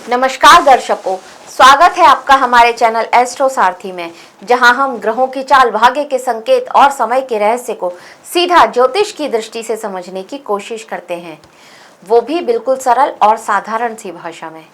नमस्कार दर्शकों, स्वागत है आपका हमारे चैनल एस्ट्रो सारथी में, जहां हम ग्रहों की चाल, भाग्य के संकेत और समय के रहस्य को सीधा ज्योतिष की दृष्टि से समझने की कोशिश करते हैं, वो भी बिल्कुल सरल और साधारण सी भाषा में।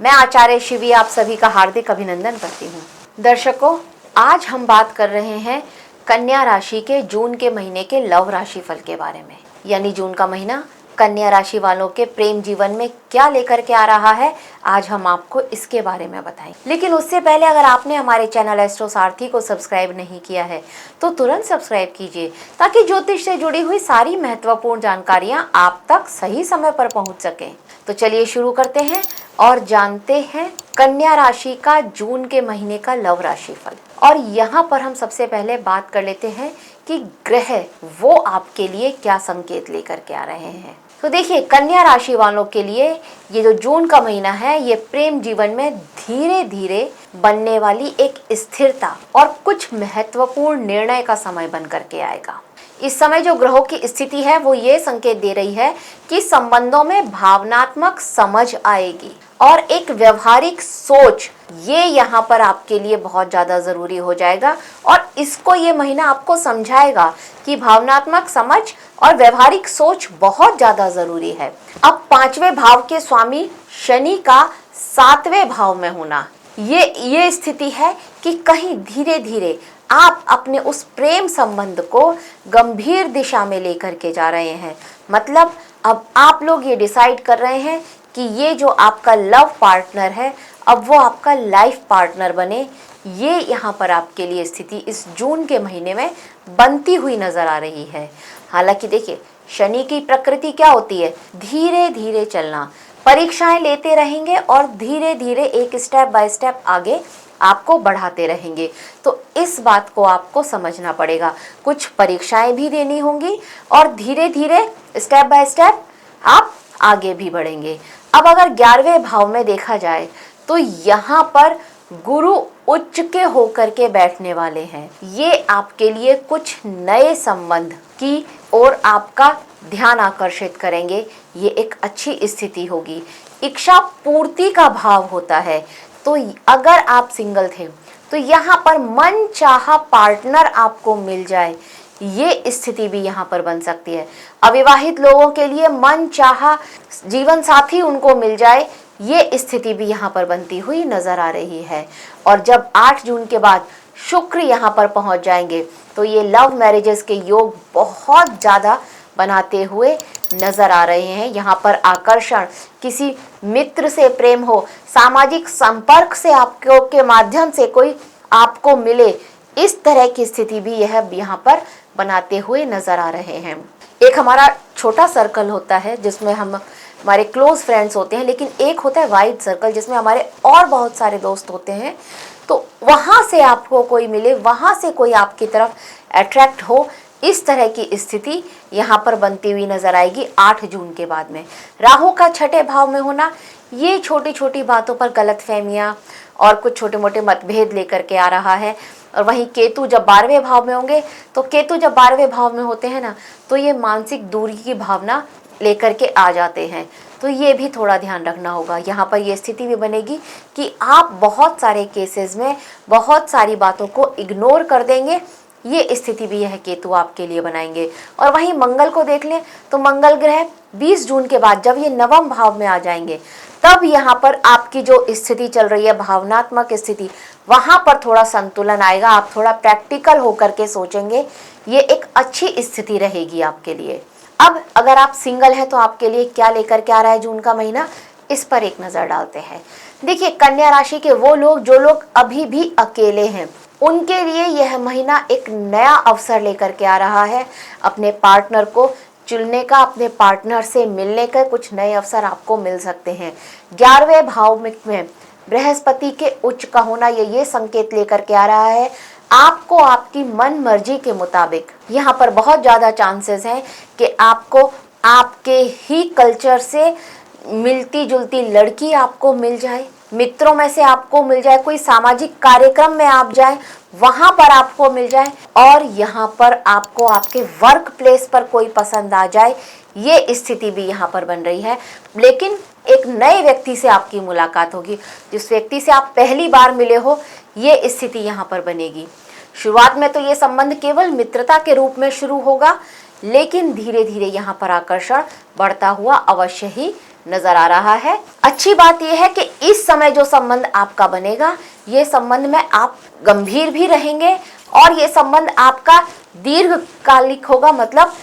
मैं आचार्य शिवी आप सभी का हार्दिक अभिनंदन करती हूँ। दर्शकों, आज हम बात कर रहे हैं कन्या राशि के जून के महीने के लव राशि फल के बारे में। यानी जून का महीना कन्या राशि वालों के प्रेम जीवन में क्या लेकर के आ रहा है, आज हम आपको इसके बारे में बताएंगे। लेकिन उससे पहले अगर आपने हमारे चैनल एस्ट्रो सारथी को सब्सक्राइब नहीं किया है तो तुरंत सब्सक्राइब कीजिए, ताकि ज्योतिष से जुड़ी हुई सारी महत्वपूर्ण जानकारियां आप तक सही समय पर पहुंच सकें। तो चलिए शुरू करते हैं और जानते हैं कन्या राशि का जून के महीने का लव राशि फल। और यहाँ पर हम सबसे पहले बात कर लेते हैं कि ग्रह वो आपके लिए क्या संकेत लेकर के आ रहे हैं। तो देखिए, कन्या राशि वालों के लिए ये जो जून का महीना है, ये प्रेम जीवन में धीरे धीरे बनने वाली एक स्थिरता और कुछ महत्वपूर्ण निर्णय का समय बन करके आएगा। इस समय जो ग्रहों की स्थिति है वो ये संकेत दे रही है कि संबंधों में भावनात्मक समझ आएगी और एक व्यवहारिक सोच, ये यहाँ पर आपके लिए बहुत ज़्यादा ज़रूरी हो जाएगा। और इसको ये महीना आपको समझाएगा कि भावनात्मक समझ और व्यवहारिक सोच बहुत ज़्यादा ज़रूरी है। अब 5वें भाव के स्वामी शनि का 7वें भाव में होना, ये स्थिति है कि कहीं धीरे धीरे आप अपने उस प्रेम संबंध को गंभीर दिशा में लेकर के जा रहे हैं। मतलब अब आप लोग ये डिसाइड कर रहे हैं कि ये जो आपका लव पार्टनर है, अब वो आपका लाइफ पार्टनर बने। ये यहाँ पर आपके लिए स्थिति इस जून के महीने में बनती हुई नजर आ रही है। हालांकि देखिए, शनि की प्रकृति क्या होती है? धीरे धीरे चलना, परीक्षाएं लेते रहेंगे और धीरे धीरे एक स्टेप बाय स्टेप आगे आपको बढ़ाते रहेंगे। तो इस बात को आपको समझना पड़ेगा, कुछ परीक्षाएं भी देनी होंगी और धीरे धीरे स्टेप बाय स्टेप आप आगे भी बढ़ेंगे। अब अगर 11वें भाव में देखा जाए तो यहाँ पर गुरु उच्च के होकर के बैठने वाले हैं। ये आपके लिए कुछ नए संबंध की ओर आपका ध्यान आकर्षित करेंगे। ये एक अच्छी स्थिति होगी। इच्छा पूर्ति का भाव होता है। तो अगर आप सिंगल थे तो यहाँ पर मन चाहा पार्टनर आपको मिल जाए, ये स्थिति भी यहाँ पर बन सकती है। अविवाहित लोगों के लिए मन चाहा जीवन साथी उनको मिल जाए, ये स्थिति भी यहाँ पर बनती हुई नजर आ रही है। और जब 8 जून के बाद शुक्र यहाँ पर पहुँच जाएंगे तो ये लव मैरिजेस के योग बहुत ज़्यादा बनाते हुए नजर आ रहे हैं। यहाँ पर आकर्षण, किसी मित्र से प्रेम हो, सामाजिक संपर्क से आपको के माध्यम से कोई आपको मिले, इस तरह की स्थिति भी यह यहाँ पर बनाते हुए नजर आ रहे हैं। एक हमारा छोटा सर्कल होता है जिसमें हम हमारे क्लोज फ्रेंड्स होते हैं, लेकिन एक होता है वाइड सर्कल जिसमें हमारे और बहुत सारे दोस्त होते हैं। तो वहाँ से आपको कोई मिले, वहाँ से कोई आपकी तरफ अट्रैक्ट हो, इस तरह की स्थिति यहाँ पर बनती हुई नजर आएगी 8 जून के बाद में। राहु का 6ठे भाव में होना, ये छोटी छोटी बातों पर गलतफहमियाँ और कुछ छोटे मोटे मतभेद लेकर के आ रहा है। और वहीं केतु जब 12वें भाव में होंगे, तो केतु जब 12वें भाव में होते हैं ना, तो ये मानसिक दूरी की भावना लेकर के आ जाते हैं। तो ये भी थोड़ा ध्यान रखना होगा। यहाँ पर ये स्थिति भी बनेगी कि आप बहुत सारे केसेस में बहुत सारी बातों को इग्नोर कर देंगे। ये स्थिति भी यह केतु आपके लिए बनाएंगे। और वहीं मंगल को देख लें तो मंगल ग्रह 20 जून के बाद जब ये 9वें भाव में आ जाएंगे, तब यहाँ पर आपकी जो स्थिति चल रही है, भावनात्मक स्थिति, वहाँ पर थोड़ा संतुलन आएगा। आप थोड़ा प्रैक्टिकल होकर के सोचेंगे, ये एक अच्छी स्थिति रहेगी आपके लिए। अब अगर आप सिंगल हैं तो आपके लिए क्या लेकर के आ रहा है जून का महीना, इस पर एक नज़र डालते हैं। देखिए, कन्या राशि के वो लोग जो लोग अभी भी अकेले हैं, उनके लिए यह महीना एक नया अवसर लेकर के आ रहा है। अपने पार्टनर को चुनने का, अपने पार्टनर से मिलने का कुछ नए अवसर आपको मिल सकते हैं। 11वें भाव में बृहस्पति के उच्च का होना ये संकेत लेकर के आ रहा है आपको आपकी मन मर्जी के मुताबिक। यहाँ पर बहुत ज़्यादा चांसेस हैं कि आपको आपके ही कल्चर से मिलती जुलती लड़की आपको मिल जाए, मित्रों में से आपको मिल जाए, कोई सामाजिक कार्यक्रम में आप जाएं, वहां पर आपको मिल जाए, और यहाँ पर आपको आपके वर्क प्लेस पर कोई पसंद आ जाए। ये स्थिति भी यहाँ पर बन रही है। लेकिन एक नए व्यक्ति से आपकी मुलाकात होगी, जिस व्यक्ति से आप पहली बार मिले हो, ये स्थिति यहाँ पर बनेगी। शुरुआत में तो ये संबंध केवल मित्रता के रूप में शुरू होगा, लेकिन धीरे धीरे यहाँ पर आकर्षण बढ़ता हुआ अवश्य ही नजर आ रहा है। अच्छी बात यह है कि इस समय जो संबंध आपका बनेगा, ये संबंध में आप गंभीर भी रहेंगे और ये संबंध आपका दीर्घकालिक होगा। मतलब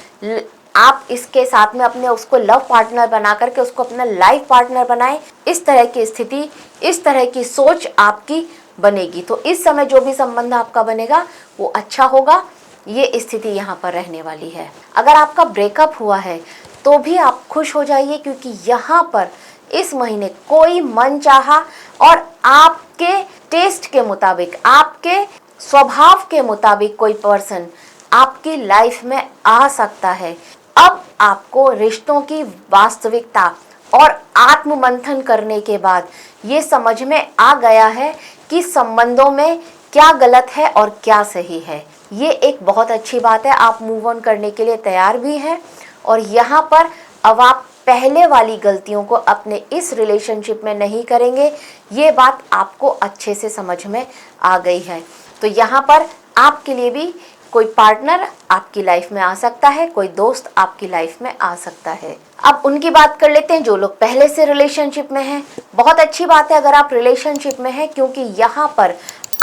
आप इसके साथ में अपने उसको लव पार्टनर बना करके उसको अपना लाइफ पार्टनर बनाएं। इस तरह की स्थिति, इस तरह की सोच आपकी बनेगी। तो इस समय जो भी संबंध आपका बनेगा वो अच्छा होगा, ये स्थिति यहाँ पर रहने वाली है। अगर आपका ब्रेकअप हुआ है तो भी आप खुश हो जाइए, क्योंकि यहाँ पर इस महीने कोई मनचाहा और आपके टेस्ट के मुताबिक, आपके स्वभाव के मुताबिक कोई पर्सन आपकी लाइफ में आ सकता है। अब आपको रिश्तों की वास्तविकता और आत्ममंथन करने के बाद ये समझ में आ गया है कि संबंधों में क्या गलत है और क्या सही है। ये एक बहुत अच्छी बात है। आप मूव ऑन करने के लिए तैयार भी हैं और यहाँ पर अब आप पहले वाली गलतियों को अपने इस रिलेशनशिप में नहीं करेंगे। ये बात आपको अच्छे से समझ में आ गई है। तो यहाँ पर आपके लिए भी कोई पार्टनर आपकी लाइफ में आ सकता है, कोई दोस्त आपकी लाइफ में आ सकता है। अब उनकी बात कर लेते हैं जो लोग पहले से रिलेशनशिप में हैं। बहुत अच्छी बात है अगर आप रिलेशनशिप में हैं, क्योंकि यहाँ पर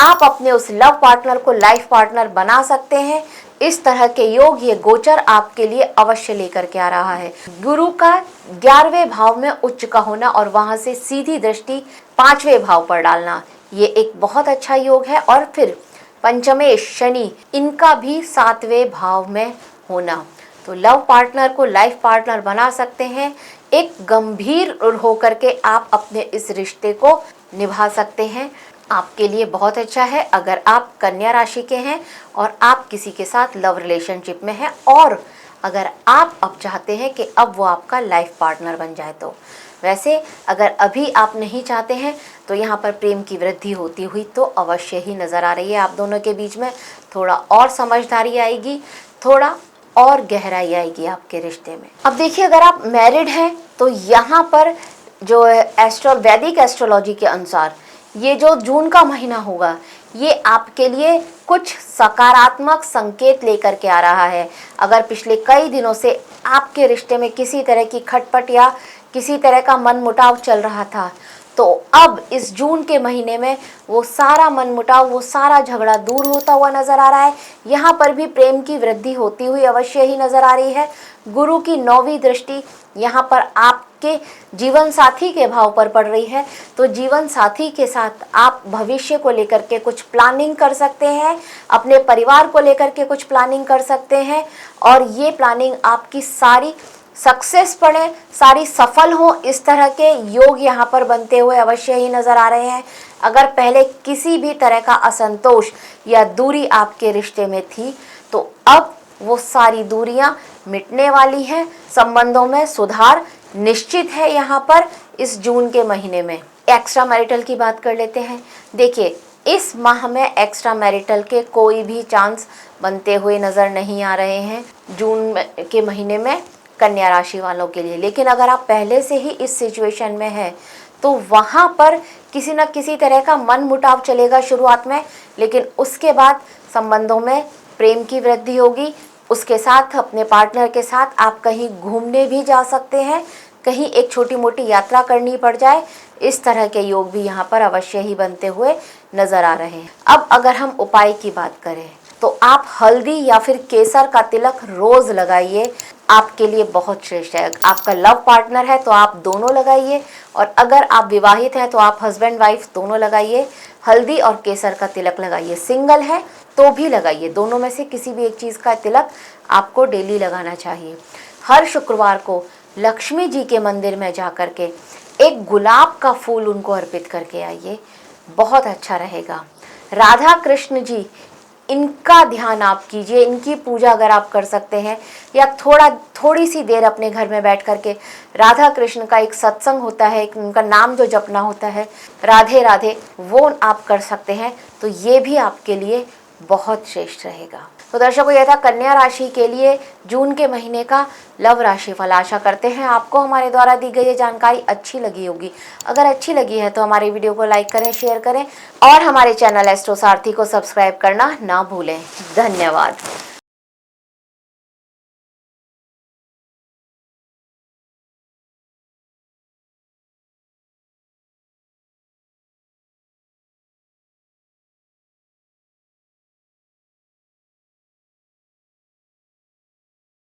आप अपने उस लव पार्टनर को लाइफ पार्टनर बना सकते हैं। इस तरह के योग ये गोचर आपके लिए अवश्य लेकर के आ रहा है। गुरु का 11वें भाव में उच्च का होना और वहां से सीधी दृष्टि 5वें भाव पर डालना, ये एक बहुत अच्छा योग है। और फिर पंचमेश शनि, इनका भी 7वें भाव में होना, तो लव पार्टनर को लाइफ पार्टनर बना सकते हैं। एक गंभीर होकर के आप अपने इस रिश्ते को निभा सकते हैं। आपके लिए बहुत अच्छा है अगर आप कन्या राशि के हैं और आप किसी के साथ लव रिलेशनशिप में हैं, और अगर आप अब चाहते हैं कि अब वो आपका लाइफ पार्टनर बन जाए तो। वैसे अगर अभी आप नहीं चाहते हैं तो यहाँ पर प्रेम की वृद्धि होती हुई तो अवश्य ही नज़र आ रही है। आप दोनों के बीच में थोड़ा और समझदारी आएगी, थोड़ा और गहराई आएगी आपके रिश्ते में। अब देखिए, अगर आप मैरिड हैं तो यहाँ पर जो वैदिक एस्ट्रोलॉजी के अनुसार ये जो जून का महीना होगा, ये आपके लिए कुछ सकारात्मक संकेत लेकर के आ रहा है। अगर पिछले कई दिनों से आपके रिश्ते में किसी तरह की खटपट या किसी तरह का मनमुटाव चल रहा था, तो अब इस जून के महीने में वो सारा मनमुटाव, वो सारा झगड़ा दूर होता हुआ नजर आ रहा है। यहाँ पर भी प्रेम की वृद्धि होती हुई अवश्य ही नजर आ रही है। गुरु की 9वीं दृष्टि यहाँ पर आपके जीवन साथी के भाव पर पड़ रही है, तो जीवन साथी के साथ आप भविष्य को लेकर के कुछ प्लानिंग कर सकते हैं, अपने परिवार को लेकर के कुछ प्लानिंग कर सकते हैं, और ये प्लानिंग आपकी सारी सक्सेस पड़े, सारी सफल हो, इस तरह के योग यहाँ पर बनते हुए अवश्य ही नजर आ रहे हैं। अगर पहले किसी भी तरह का असंतोष या दूरी आपके रिश्ते में थी, तो अब वो सारी दूरियां मिटने वाली हैं। संबंधों में सुधार निश्चित है यहाँ पर इस जून के महीने में। एक्स्ट्रा मैरिटल की बात कर लेते हैं। देखिए, इस माह में एक्स्ट्रा मैरिटल के कोई भी चांस बनते हुए नजर नहीं आ रहे हैं जून के महीने में कन्या राशि वालों के लिए। लेकिन अगर आप पहले से ही इस सिचुएशन में हैं तो वहाँ पर किसी न किसी तरह का मन मुटाव चलेगा शुरुआत में, लेकिन उसके बाद संबंधों में प्रेम की वृद्धि होगी। उसके साथ, अपने पार्टनर के साथ आप कहीं घूमने भी जा सकते हैं, कहीं एक छोटी मोटी यात्रा करनी पड़ जाए, इस तरह के योग भी यहाँ पर अवश्य ही बनते हुए नजर आ रहे हैं। अब अगर हम उपाय की बात करें तो आप हल्दी या फिर केसर का तिलक रोज लगाइए, आपके लिए बहुत श्रेष्ठ है। आपका लव पार्टनर है तो आप दोनों लगाइए, और अगर आप विवाहित हैं तो आप हस्बैंड वाइफ दोनों लगाइए। हल्दी और केसर का तिलक लगाइए। सिंगल है तो भी लगाइए, दोनों में से किसी भी एक चीज़ का तिलक आपको डेली लगाना चाहिए। हर शुक्रवार को लक्ष्मी जी के मंदिर में जा कर के एक गुलाब का फूल उनको अर्पित करके आइए, बहुत अच्छा रहेगा। राधा कृष्ण जी, इनका ध्यान आप कीजिए, इनकी पूजा अगर आप कर सकते हैं, या थोड़ी सी देर अपने घर में बैठ करके राधा कृष्ण का एक सत्संग होता है, उनका नाम जो जपना होता है, राधे राधे, वो आप कर सकते हैं, तो ये भी आपके लिए बहुत श्रेष्ठ रहेगा। तो तो दर्शकों, यह था कन्या राशि के लिए जून के महीने का लव राशिफल। आशा करते हैं आपको हमारे द्वारा दी गई ये जानकारी अच्छी लगी होगी। अगर अच्छी लगी है तो हमारे वीडियो को लाइक करें, शेयर करें और हमारे चैनल एस्ट्रो सारथी को सब्सक्राइब करना ना भूलें। धन्यवाद।